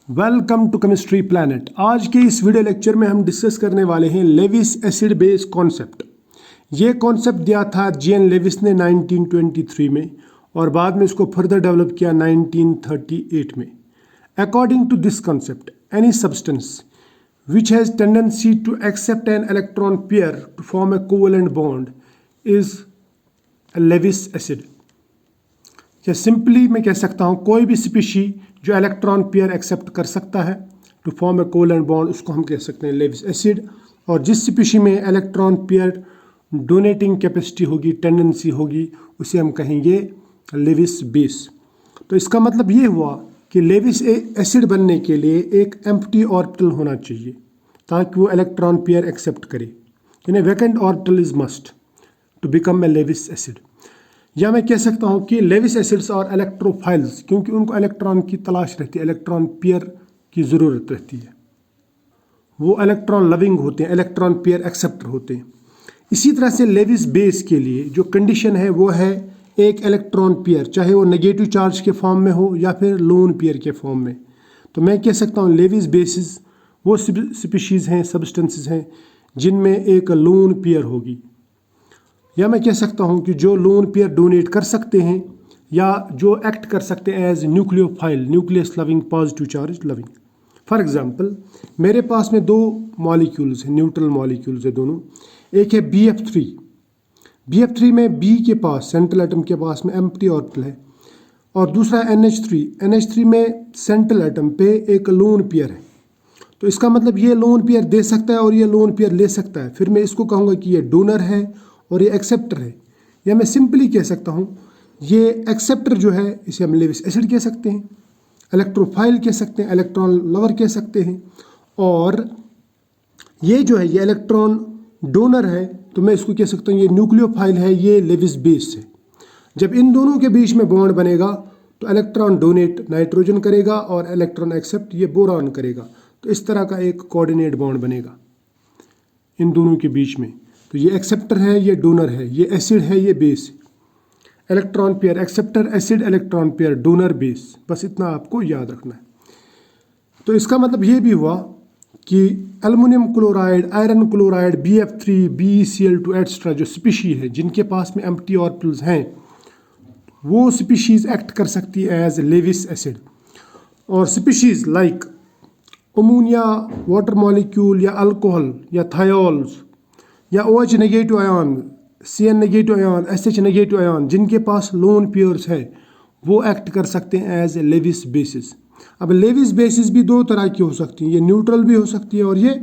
Welcome to chemistry planet. आज के इस वीडियो लेक्चर में हम डिस्कस करने वाले हैं लेविस एसिड बेस कॉन्सेप्ट। ये कॉन्सेप्ट दिया था जीएन लेविस ने 1923 में और बाद में इसको फर्दर डेवलप किया 1938 में। According to this concept, any substance which has tendency to accept an electron pair to form a covalent bond is a Lewis acid। या सिंपली मैं कह सकता हूँ कोई भी स्पीशी जो इलेक्ट्रॉन पेयर एक्सेप्ट कर सकता है to form a covalent bond, उसको हम कह सकते हैं लेविस एसिड। और जिस स्पीशी में इलेक्ट्रॉन पेयर डोनेटिंग कैपेसिटी होगी, टेंडेंसी होगी, उसे हम कहेंगे लेविस बेस। तो इसका मतलब ये हुआ कि लेविस एसिड बनने के लिए एक एम्प्टी ऑर्बिटल होना चाहिए ताकि वो इलेक्ट्रॉन पेयर एक्सेप्ट करे, यानी vacant orbital is must to become a Lewis acid. या मैं कह सकता हूँ कि लेविस एसिड्स और इलेक्ट्रोफाइल्स, क्योंकि उनको इलेक्ट्रॉन की तलाश रहती है, इलेक्ट्रॉन पेयर की ज़रूरत रहती है, वो इलेक्ट्रॉन लविंग होते हैं, इलेक्ट्रॉन पेयर एक्सेप्टर होते हैं। इसी तरह से लेविस बेस के लिए जो कंडीशन है वो है एक इलेक्ट्रॉन पेयर, चाहे वो नेगेटिव चार्ज के फॉर्म में हो या फिर लोन पेयर के फॉर्म में। तो मैं कह सकता हूँ लेविस बेसिस वो स्पीशीज़ हैं, सब्सटेंसेस हैं जिनमें एक लोन पेयर होगी। या मैं कह सकता हूँ कि जो लोन पेयर डोनेट कर सकते हैं या जो एक्ट कर सकते हैं as nucleophile, nucleus loving, positive charge loving. For example, मेरे पास में दो मॉलिक्यूल्स हैं, न्यूट्रल मॉलिक्यूल्स हैं दोनों। एक है BF3। BF3 में B के पास, सेंट्रल एटम के पास में एम्प्टी ऑर्बिटल है, और दूसरा NH3। NH3 में सेंट्रल एटम पे एक लोन पेयर है। तो इसका मतलब ये लोन पेयर दे सकता है और ये लोन पेयर ले सकता है। फिर मैं इसको कहूँगा कि ये डोनर है और ये एक्सेप्टर है। या मैं सिंपली कह सकता हूँ ये एक्सेप्टर जो है इसे हम लेविस एसिड कह सकते हैं, इलेक्ट्रोफाइल कह सकते हैं, इलेक्ट्रॉन लवर कह सकते हैं, और ये जो है ये इलेक्ट्रॉन डोनर है तो मैं इसको कह सकता हूँ ये न्यूक्लियोफाइल है, ये लेविस बेस है। जब इन दोनों के बीच में बॉन्ड बनेगा तो इलेक्ट्रॉन डोनेट नाइट्रोजन करेगा और इलेक्ट्रॉन एक्सेप्ट ये बोरॉन करेगा। तो इस तरह का एक कोऑर्डिनेट बॉन्ड बनेगा इन दोनों के बीच में। तो ये एक्सेप्टर है, ये डोनर है, ये एसिड है, ये base. Electron pair acceptor acid, electron pair donor base, बस इतना आपको याद रखना है। तो इसका मतलब ये भी हुआ कि aluminium chloride, iron chloride, BF3, BeCl2 etcetera जो स्पीशी है जिनके पास में एम्प्टी ऑर्बिटल्स हैं, वो स्पीशीज एक्ट कर सकती है एज लेविस एसिड। और species like ammonia, water molecule या अल्कोहल या थायोल्स या OH negative ion, CN negative ion, SH negative ion, जिनके पास लोन पेयर्स है वो एक्ट कर सकते हैं एज ए लेविस बेसिस। अब लेविस बेसिस भी दो तरह की हो सकती है, ये न्यूट्रल भी हो सकती है और ये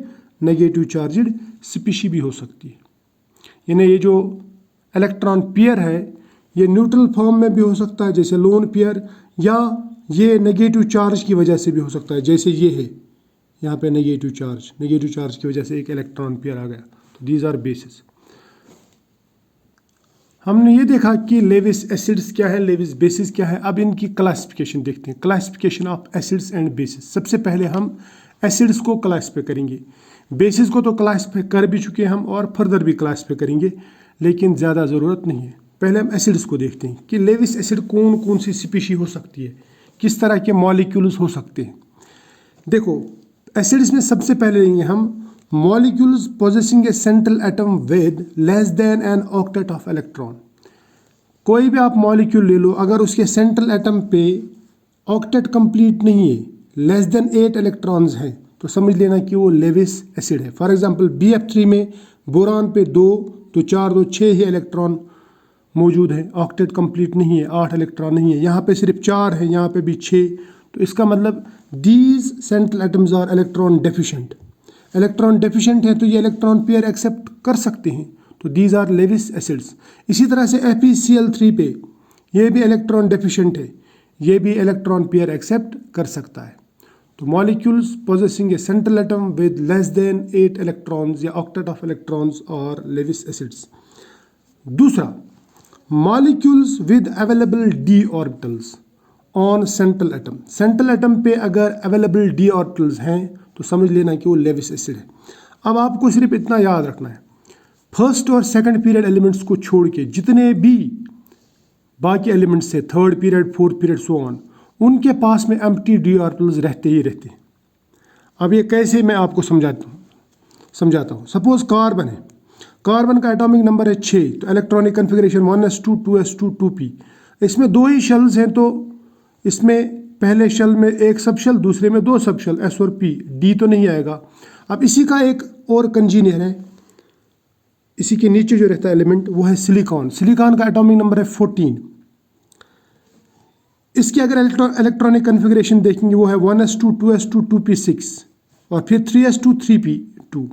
नेगेटिव चार्जड स्पीशी भी हो सकती है। यानी ये जो इलेक्ट्रॉन पेयर है ये न्यूट्रल फॉर्म में भी हो सकता है जैसे लोन पेयर, या ये नेगेटिव चार्ज की वजह से भी हो सकता है जैसे ये है यहाँ पे नेगेटिव चार्ज की वजह से एक इलेक्ट्रॉन पेयर आ गया। तो दीज आर बेसिस। हमने ये देखा कि लेविस एसिड्स क्या है, लेविस बेसिस क्या है। अब इनकी क्लासिफिकेशन देखते हैं, classification of acids and basis. सबसे पहले हम एसिड्स को क्लासिफाई करेंगे, बेसिस को तो क्लासिफाई कर भी चुके हैं हम और फर्दर भी क्लासिफाई करेंगे, लेकिन ज़्यादा ज़रूरत नहीं है। पहले हम एसिड्स को देखते हैं कि लेविस एसिड कौन कौन सी स्पीशी हो सकती है, किस तरह के मॉलिक्यूल्स हो सकते हैं। देखो, एसिड्स में सबसे पहले लेंगे हम molecules possessing a central atom with less than an octet of electron. कोई भी आप मॉलिक्यूल ले लो, अगर उसके सेंट्रल एटम पे ऑक्टेट कंप्लीट नहीं है, लेस देन 8 इलेक्ट्रॉन्स हैं, तो समझ लेना कि वो लेविस एसिड है। फॉर एग्जांपल BF3 में बोरान पे 2 तो 4 2 6 ही इलेक्ट्रॉन मौजूद है, ऑक्टेट कंप्लीट नहीं है, 8 इलेक्ट्रॉन नहीं है। यहाँ पे सिर्फ 4 है, यहाँ पे भी 6। तो इसका मतलब these central atoms are electron deficient. Electron deficient है तो ये इलेक्ट्रॉन पेयर एक्सेप्ट कर सकते हैं, तो दीज आर लेविस एसिड्स। इसी तरह से FeCl3 पे ये भी इलेक्ट्रॉन डेफिशिएंट है, ये भी इलेक्ट्रॉन पेयर एक्सेप्ट कर सकता है। तो molecules possessing a central atom with less then 8 electrons या ऑक्टेट ऑफ इलेक्ट्रॉन्स और लेविस एसिड्स। दूसरा, molecules with available d orbitals on central atom. Central atom पे अगर अवेलेबल d ऑर्बिटल्स हैं तो समझ लेना कि वो लेविस एसिड है। अब आपको सिर्फ इतना याद रखना है, फर्स्ट और सेकंड पीरियड एलिमेंट्स को छोड़ के जितने भी बाकी एलिमेंट्स है, third period, fourth period, so on, उनके पास में एम्प्टी डी ऑर्बिटल्स रहते ही रहते हैं। अब ये कैसे मैं आपको समझाता हूँ। सपोज कार्बन है, कार्बन का एटॉमिक नंबर है 6, तो electronic configuration 1s2 2s2 2p। इसमें दो ही शेल्स हैं, तो इसमें पहले शेल में एक सब शेल, दूसरे में दो सब शेल, s और p, d तो नहीं आएगा। अब इसी का एक और कंजीनियर है, इसी के नीचे जो रहता है एलिमेंट वो है सिलिकॉन। सिलिकॉन का एटॉमिक नंबर है 14। इसकी अगर इलेक्ट्रॉनिक कन्फिग्रेशन देखेंगे वो है 1s2 2s2 2p6 और फिर 3s2 3p2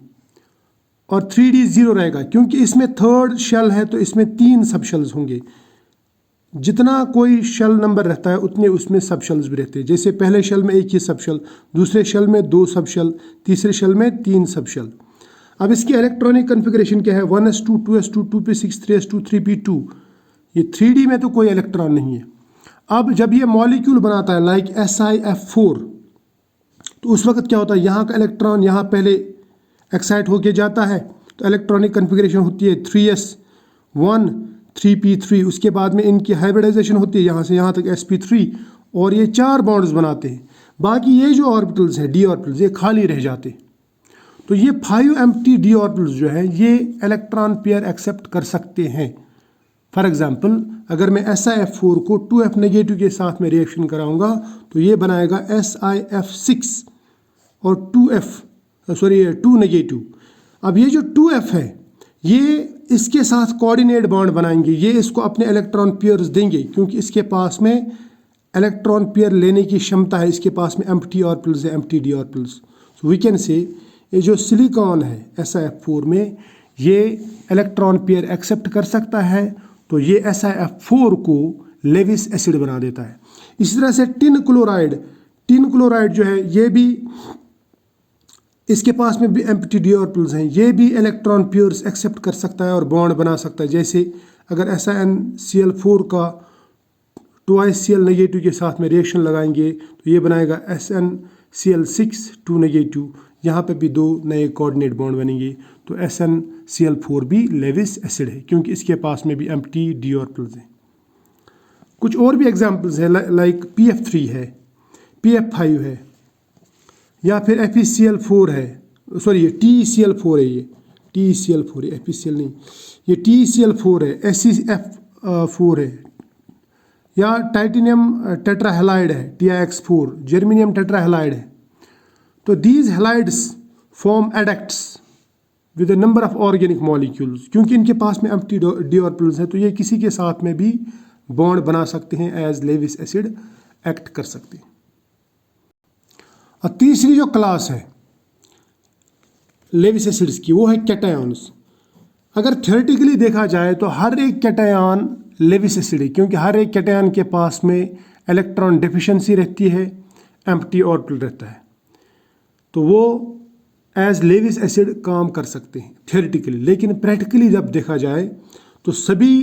और 3d 0 रहेगा, क्योंकि इसमें थर्ड शेल है तो इसमें 3 सब शेल्स होंगे। जितना कोई शेल नंबर रहता है उतने उसमें सब शेल्स भी रहते हैं। जैसे पहले शेल में एक ही सब शेल, दूसरे शेल में 2 सब शेल, तीसरे शेल में 3 सब शेल। अब इसकी इलेक्ट्रॉनिक कन्फिग्रेशन क्या है, 1s2 2s2 2p6 3s2 3p2। ये 3d में तो कोई इलेक्ट्रॉन नहीं है। अब जब ये मॉलिक्यूल बनाता है लाइक SiF4, तो उस वक्त क्या होता है, यहाँ का इलेक्ट्रॉन यहाँ पहले एक्साइट होके जाता है, तो इलेक्ट्रॉनिक कन्फिग्रेशन होती है 3s1 3p3। उसके बाद में इनकी हाइब्रिडाइजेशन होती है यहाँ से यहाँ तक sp3, और ये 4 बॉन्ड्स बनाते हैं। बाकी ये जो ऑर्बिटल्स हैं d ऑर्बिटल्स, ये खाली रह जाते हैं। तो ये 5 एम्प्टी d ऑर्बिटल्स जो हैं ये इलेक्ट्रॉन पेयर एक्सेप्ट कर सकते हैं। फॉर एग्जाम्पल, अगर मैं SiF4 को 2f नेगेटिव के साथ में रिएक्शन कराऊंगा तो ये बनाएगा SiF6 और 2 नेगेटिव। अब ये जो 2f है ये इसके साथ कोऑर्डिनेट बॉन्ड बनाएंगे, ये इसको अपने इलेक्ट्रॉन पेयर्स देंगे, क्योंकि इसके पास में इलेक्ट्रॉन पेयर लेने की क्षमता है। इसके पास में एम्प्टी ऑर्बिटल्स है, empty d orbitals. So we can say ये जो सिलिकॉन है SiF4 में ये इलेक्ट्रॉन पेयर एक्सेप्ट कर सकता है, तो ये SiF4 को लेविस एसिड बना देता है। इसी तरह से टिन क्लोराइड जो है ये भी, इसके पास में भी एम्प्टी d ऑर्बिटल्स हैं, ये भी इलेक्ट्रॉन पेयर्स एक्सेप्ट कर सकता है और बॉन्ड बना सकता है। जैसे अगर SnCl4 का 2Cl नेगेटिव के साथ में रिएक्शन लगाएंगे तो ये बनाएगा SnCl6 2 नेगेटिव। यहाँ पे भी 2 नए कोऑर्डिनेट बॉन्ड बनेंगे, तो SnCl4 भी लेविस एसिड है, क्योंकि इसके पास में भी एम्प्टी d ऑर्बिटल्स हैं। कुछ और भी एग्जांपल्स हैं, लाइक PF3 है, PF5 है, या फिर FeCl4 है, सॉरी ये TeCl4 है, ये TeCl4 है, FeCl नहीं, ये TeCl4 है, SeF4 है, या टाइटेनियम टेट्राहेलाइड है TiX4, जर्मेनियम टेट्राहेलाइड है। तो these halides form adducts with a number of organic molecules, क्योंकि इनके पास में एम्प्टी d ऑर्बिटल्स हैं तो ये किसी के साथ में भी बॉन्ड बना सकते हैं, एज लेविस एसिड एक्ट कर सकते हैं। और तीसरी जो क्लास है लेविस एसिड्स की वो है कैटायंस। अगर थ्योरेटिकली देखा जाए तो हर एक कैटायन लेविस एसिड है, क्योंकि हर एक कैटायन के पास में इलेक्ट्रॉन डेफिशिएंसी रहती है, एम्प्टी ऑर्बिटल रहता है, तो वो एज लेविस एसिड काम कर सकते हैं थ्योरेटिकली। लेकिन प्रैक्टिकली जब देखा जाए तो सभी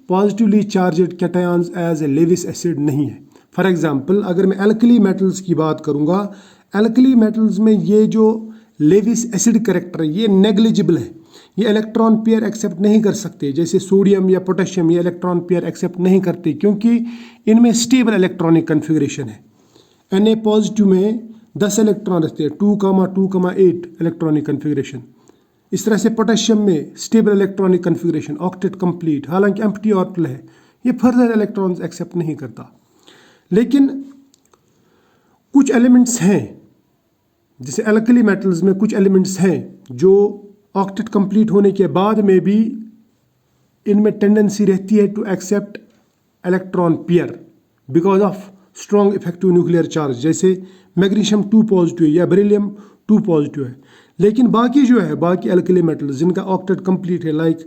positively charged cations as a Lewis acid नहीं है। फॉर एग्जांपल, अगर मैं एल्कली मेटल्स की बात करूंगा, एल्कली मेटल्स में ये जो लेविस एसिड कैरेक्टर है ये नेग्लिजिबल है, ये इलेक्ट्रॉन पेयर एक्सेप्ट नहीं कर सकते। जैसे सोडियम या पोटेशियम, ये इलेक्ट्रॉन पेयर एक्सेप्ट नहीं करते, क्योंकि इनमें स्टेबल इलेक्ट्रॉनिक कन्फिग्रेशन है। Na पॉजिटिव में 10 इलेक्ट्रॉन रहते हैं, 2,2,8 इलेक्ट्रॉनिक कन्फिग्रेशन। इस तरह से पोटेशियम में stable electronic configuration, octet complete, हालांकि एम्प्टी ऑर्बिटल है, ये फर्दर इलेक्ट्रॉन्स एक्सेप्ट नहीं करता। लेकिन कुछ एलिमेंट्स हैं, जैसे एल्कली मेटल्स में कुछ एलिमेंट्स हैं जो ऑक्टेट कंप्लीट होने के बाद में भी इनमें टेंडेंसी रहती है to accept electron pair because of strong effective nuclear charge. जैसे मैग्नीशियम 2 पॉजिटिव है या बेरिलियम 2 पॉजिटिव है। लेकिन बाकी जो है, बाकी एल्कली मेटल्स जिनका ऑक्टेट कंप्लीट है, like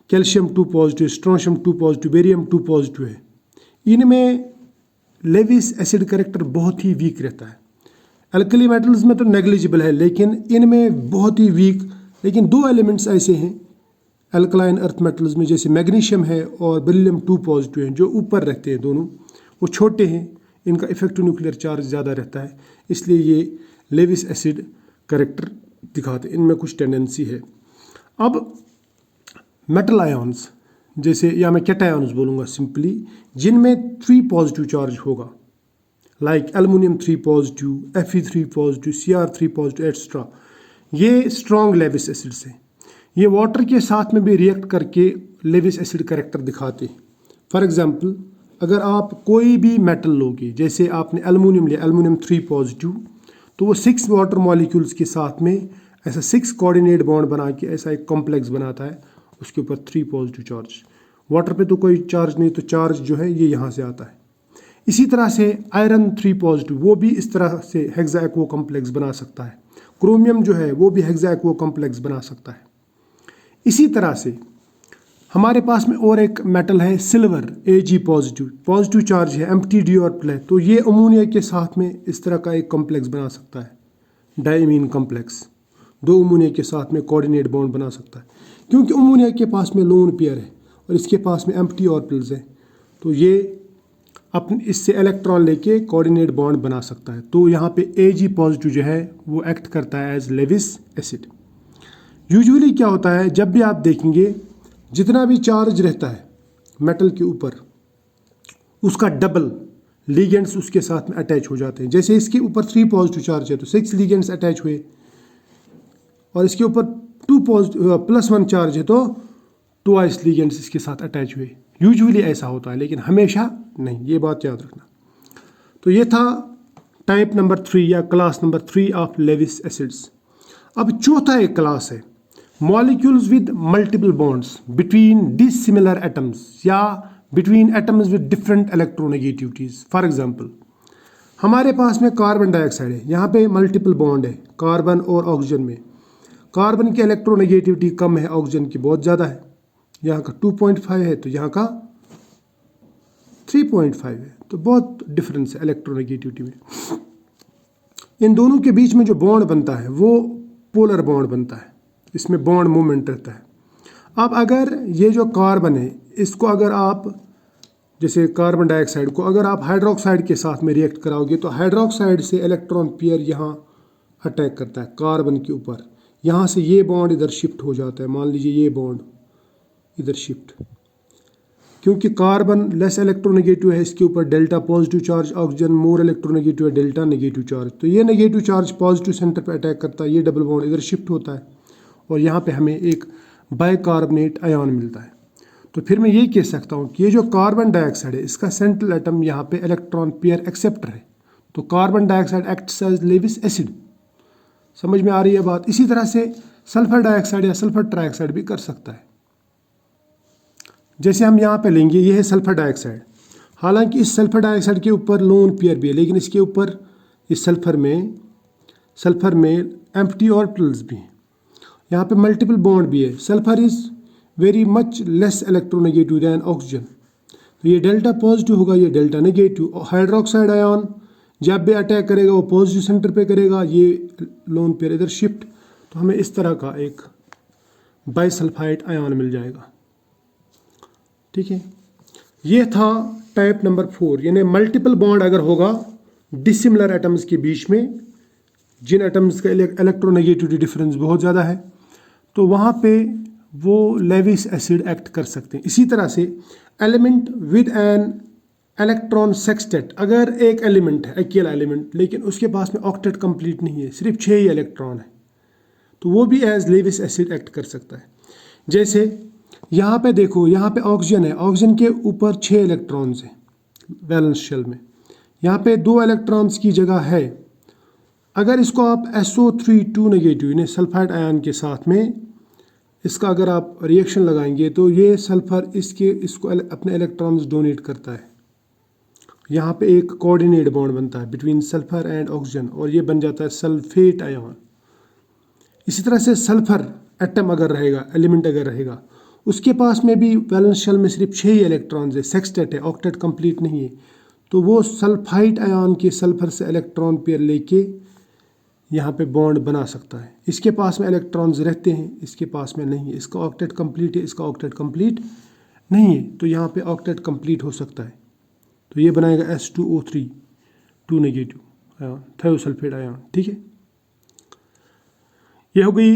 calcium 2 positive, strontium 2 positive, barium 2 positive है, इनमें लेविस एसिड कैरेक्टर बहुत ही वीक रहता है। एल्कली मेटल्स में तो नेग्लिजिबल है, लेकिन इनमें बहुत ही वीक। लेकिन 2 एलिमेंट्स ऐसे हैं एल्कलाइन अर्थ मेटल्स में, जैसे मैग्नीशियम है और बेरिलियम 2 पॉजिटिव हैं, जो ऊपर रहते हैं दोनों, वो छोटे हैं, इनका इफेक्टिव न्यूक्लियर चार्ज ज़्यादा रहता है, इसलिए ये लेविस एसिड कैरेक्टर दिखाते हैं, इनमें कुछ टेंडेंसी है। अब मेटल आयन्स जैसे, या मैं कैटायन्स बोलूँगा सिंपली, जिनमें 3 पॉजिटिव चार्ज होगा, like aluminium 3 positive, Fe3 positive, Cr3 positive extra. ये स्ट्रॉन्ग लेविस एसिड्स हैं। ये वाटर के साथ में भी रिएक्ट करके लेविस एसिड कैरेक्टर दिखाते हैं। फॉर एग्जांपल, अगर आप कोई भी मेटल लोगे, जैसे आपने एल्युमिनियम लिया, एल्युमिनियम 3 पॉजिटिव, तो वो 6 वाटर मॉलिक्यूल्स के साथ में ऐसा 6 कोऑर्डिनेट बॉन्ड बना के ऐसा एक कॉम्प्लेक्स बनाता है, उसके ऊपर 3 पॉजिटिव चार्ज। वाटर पे तो कोई चार्ज नहीं, तो चार्ज जो है ये यहाँ से आता है। इसी तरह से आयरन 3 पॉजिटिव, वो भी इस तरह से हेक्सा एक्वो कॉम्प्लेक्स बना सकता है। क्रोमियम जो है वो भी हेक्सा एक्वो कॉम्प्लेक्स बना सकता है। इसी तरह से हमारे पास में और एक मेटल है silver, Ag positive, positive charge है, एम्प्टी डी ऑर्बिटल है, तो ये अमोनिया के साथ में इस तरह का एक कॉम्प्लेक्स बना सकता है, डायमीन कॉम्प्लेक्स। 2 अमोनिया के साथ में कोऑर्डिनेट बॉन्ड बना सकता है, क्योंकि अमोनिया के पास में लोन पेयर है और इसके पास में एम्प्टी ऑर्बिटल्स है, तो ये अपने इससे इलेक्ट्रॉन लेके कोऑर्डिनेट बॉन्ड बना सकता है। तो यहाँ पे Ag पॉजिटिव जो है वो एक्ट करता है एज लेविस एसिड। यूजुअली क्या होता है, जब भी आप देखेंगे जितना भी चार्ज रहता है मेटल के ऊपर, उसका डबल लिगेंड्स उसके साथ में अटैच हो जाते हैं। जैसे इसके ऊपर 3 पॉजिटिव चार्ज है तो 6 लिगेंड्स अटैच हुए, और इसके ऊपर 2 +1 चार्ज है तो 2 लिगेंड्स इसके साथ अटैच हुए। यूजुअली ऐसा होता है, लेकिन हमेशा नहीं, ये बात याद रखना। तो ये था टाइप नंबर 3 या class number 3 of Lewis acids. अब चौथा एक क्लास है molecules with multiple bonds between dissimilar atoms या between atoms with different electronegativities. For example, हमारे पास में कार्बन डाइऑक्साइड है, यहाँ पे मल्टीपल बॉन्ड है कार्बन और ऑक्सीजन में। कार्बन की इलेक्ट्रोनेगेटिविटी कम है, ऑक्सीजन की बहुत ज़्यादा है। यहाँ का 2.5 है तो यहाँ का 3.5 है, तो बहुत डिफरेंस है इलेक्ट्रोनेगेटिविटी में। इन दोनों के बीच में जो बॉन्ड बनता है वो पोलर बॉन्ड बनता है, इसमें बॉन्ड मूवमेंट रहता है। अब अगर ये जो कार्बन है, इसको अगर आप जैसे कार्बन डाइऑक्साइड को अगर आप हाइड्रोक्साइड के साथ में रिएक्ट कराओगे तो हाइड्रोक्साइड से इलेक्ट्रॉन पेयर यहाँ अटैक करता है कार्बन के ऊपर। यहाँ से ये बॉन्ड इधर शिफ्ट हो जाता है, मान लीजिए ये बॉन्ड इधर शिफ्ट, क्योंकि कार्बन लेस इलेक्ट्रोनेगेटिव है, इसके ऊपर delta positive charge, oxygen more electronegative है, डेल्टा नेगेटिव चार्ज। तो ये नेगेटिव चार्ज पॉजिटिव सेंटर पर अटैक करता है, ये डबल बॉन्ड इधर शिफ्ट होता है और यहाँ पे हमें एक बाइकार्बोनेट आयन मिलता है। तो फिर मैं ये कह सकता हूँ कि ये जो कार्बन डाइऑक्साइड है, इसका सेंट्रल एटम यहाँ पे इलेक्ट्रॉन पेयर एक्सेप्टर है, तो carbon dioxide acts as Lewis acid. समझ में आ रही है बात? इसी तरह से सल्फर डाइऑक्साइड या सल्फर ट्राइऑक्साइड भी कर सकता है। जैसे हम यहाँ पे लेंगे, ये है सल्फर डाइऑक्साइड, हालांकि इस सल्फर डाइऑक्साइड के ऊपर लोन पेयर भी है, लेकिन इसके ऊपर इस सल्फर में एम्प्टी ऑर्बिटल्स भी हैं, यहाँ पे मल्टीपल बॉन्ड भी है। Sulphur is very much less electronegative than oxygen, तो ये डेल्टा पॉजिटिव होगा, ये डेल्टा नेगेटिव। हाइड्रोक्साइड आयन जब भी अटैक करेगा वो पॉजिटिव सेंटर पे करेगा, ये लोन पेयर इधर शिफ्ट, तो हमें इस तरह का एक बाइसल्फाइड आयन मिल जाएगा। ठीक है, ये था टाइप नंबर 4, यानी मल्टीपल बॉन्ड अगर होगा डिसिमिलर एटम्स के बीच में, जिन एटम्स का इलेक्ट्रोनेगेटिविटी डिफरेंस बहुत ज़्यादा है, तो वहाँ पे वो लेविस एसिड एक्ट कर सकते हैं। इसी तरह से element with an electron sextet, अगर एक एलिमेंट है, अकेला एलिमेंट, लेकिन उसके पास में ऑक्टेट कंप्लीट नहीं है, सिर्फ 6 ही इलेक्ट्रॉन है, तो वो भी एज लेविस एसिड एक्ट कर सकता है। जैसे यहाँ पे देखो, यहाँ पे ऑक्सीजन है, ऑक्सीजन के ऊपर 6 इलेक्ट्रॉन्स हैं वैलेंस शेल में, यहाँ पे 2 इलेक्ट्रॉन्स की जगह है। अगर इसको आप SO3 2 नेगेटिव यानी सल्फाइड आयन के साथ में इसका अगर आप रिएक्शन लगाएंगे तो ये सल्फर इसको अपने इलेक्ट्रॉन्स डोनेट करता है। यहाँ पे एक कोऑर्डिनेट बॉन्ड बनता है बिटवीन सल्फर एंड ऑक्सीजन और ये बन जाता है सल्फेट आयन। इसी तरह से सल्फर एटम अगर रहेगा, एलिमेंट अगर रहेगा, उसके पास में भी वैलेंस शेल में सिर्फ 6 ही इलेक्ट्रॉन्स है, सेक्सटेट है, ऑक्टेट कंप्लीट नहीं है, तो वो सल्फाइड आयन के सल्फर से इलेक्ट्रॉन पेयर लेके यहाँ पे बॉन्ड बना सकता है। इसके पास में इलेक्ट्रॉन्स रहते हैं, इसके पास में नहीं है, इसका ऑक्टेट कंप्लीट है, इसका ऑक्टेट कंप्लीट नहीं है, तो यहाँ पे ऑक्टेट कंप्लीट हो सकता है, तो ये बनाएगा S2O3 2 negative ion, thiosulphate ion. ठीक है, ये हो गई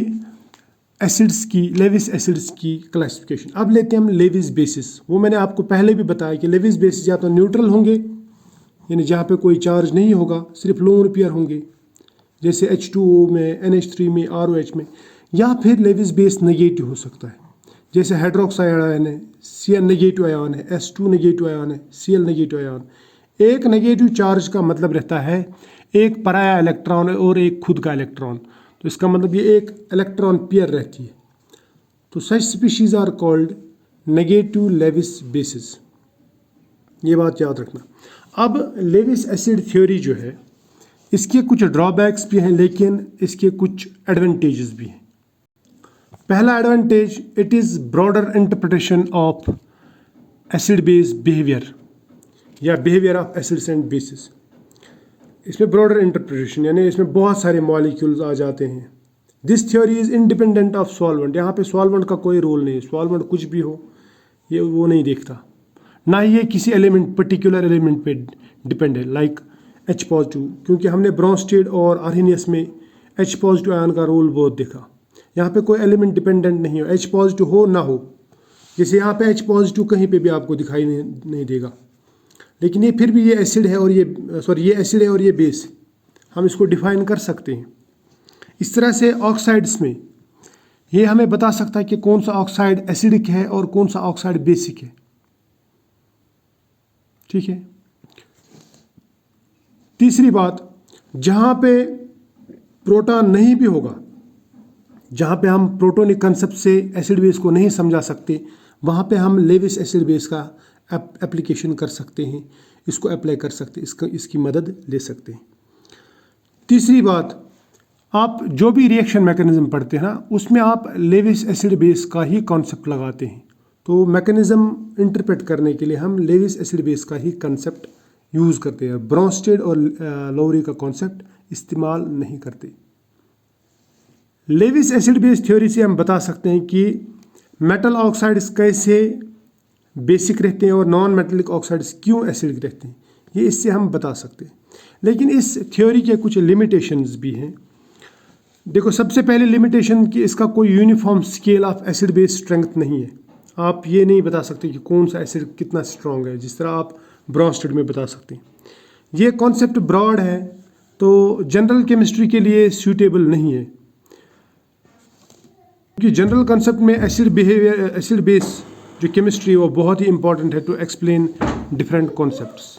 एसिड्स की, लेविस एसिड्स की क्लासिफिकेशन। अब लेते हैं हम लेविस बेसिस। वो मैंने आपको पहले भी बताया कि लेविस बेसिस या तो न्यूट्रल होंगे यानी जहाँ पे कोई चार्ज नहीं होगा, सिर्फ लोन पेयर होंगे, जैसे H2O में, NH3 में, ROH में। या फिर लेविस बेस नेगेटिव हो सकता है, जैसे हाइड्रोक्साइड आयन है, Cl नेगेटिव आयन है, S2 नेगेटिव आयन है, Cl नेगेटिव आयन। एक नेगेटिव चार्ज का मतलब रहता है एक पराया इलेक्ट्रॉन और एक खुद का इलेक्ट्रॉन, तो इसका मतलब ये एक इलेक्ट्रॉन पेयर रहती है। तो such species are called negative Lewis bases, ये बात याद रखना। अब लेविस एसिड थ्योरी जो है, इसके कुछ ड्रॉबैक्स भी हैं, लेकिन इसके कुछ एडवांटेजेस भी हैं। पहला advantage, it is broader interpretation of acid base behaviour या behaviour of acids and bases. इसमें ब्रॉडर इंटरप्रिटेशन यानी इसमें बहुत सारे मॉलिक्यूल्स आ जाते हैं। This theory is independent of solvent, यहाँ पे सॉल्वेंट का कोई रोल नहीं है, सॉल्वेंट कुछ भी हो ये वो नहीं देखता, ना ही ये किसी एलिमेंट पर्टिकुलर एलिमेंट पे डिपेंड है, लाइक H पॉजिटिव, क्योंकि हमने ब्रोंस्टेड और आर्हेनियस में H पॉजिटिव आयन का रोल बहुत देखा। यहाँ पे कोई एलिमेंट डिपेंडेंट नहीं हो, H पॉजिटिव हो ना हो, जैसे यहाँ पे H पॉजिटिव कहीं पे भी आपको दिखाई नहीं देगा, लेकिन ये फिर भी ये एसिड है और ये एसिड है और ये बेस, हम इसको डिफाइन कर सकते हैं। इस तरह से ऑक्साइड्स में ये हमें बता सकता है कि कौन सा ऑक्साइड एसिडिक है और कौन सा ऑक्साइड बेसिक है, ठीक है। तीसरी बात, जहाँ पे प्रोटॉन नहीं भी होगा, जहाँ पे हम प्रोटोनिक कंसेप्ट से एसिड बेस को नहीं समझा सकते, वहाँ पे हम लेविस एसिड बेस का एप्लीकेशन कर सकते हैं, इसको अप्लाई कर सकते हैं, इसकी मदद ले सकते हैं। तीसरी बात, आप जो भी रिएक्शन मैकेनिज्म पढ़ते हैं ना, उसमें आप लेविस एसिड बेस का ही कॉन्सेप्ट लगाते हैं, तो मैकेनिज्म इंटरप्रेट करने के लिए हम लेविस एसिड बेस का ही कंसेप्ट यूज़ करते हैं, ब्रोंस्टेड और लोवरी का कॉन्सेप्ट इस्तेमाल नहीं करते। लेविस एसिड बेस थ्योरी से हम बता सकते हैं कि मेटल ऑक्साइड्स कैसे बेसिक रहते हैं और नॉन मेटलिक ऑक्साइड्स क्यों एसिडिक रहते हैं, ये इससे हम बता सकते हैं। लेकिन इस थ्योरी के कुछ लिमिटेशंस भी हैं। देखो, सबसे पहले लिमिटेशन कि इसका कोई uniform scale of acid base strength नहीं है। आप ये नहीं बता सकते कि कौन सा एसिड कितना स्ट्रॉन्ग है, जिस तरह आप ब्रोंस्टेड में बता सकते हैं। ये कॉन्सेप्ट ब्रॉड है, तो जनरल केमिस्ट्री के लिए सूटेबल नहीं है, क्योंकि जनरल कंसेप्ट में एसिड बिहेवियर, एसिड बेस जो केमिस्ट्री है वो बहुत ही इंपॉर्टेंट है टू एक्सप्लेन डिफरेंट कॉन्सेप्ट्स।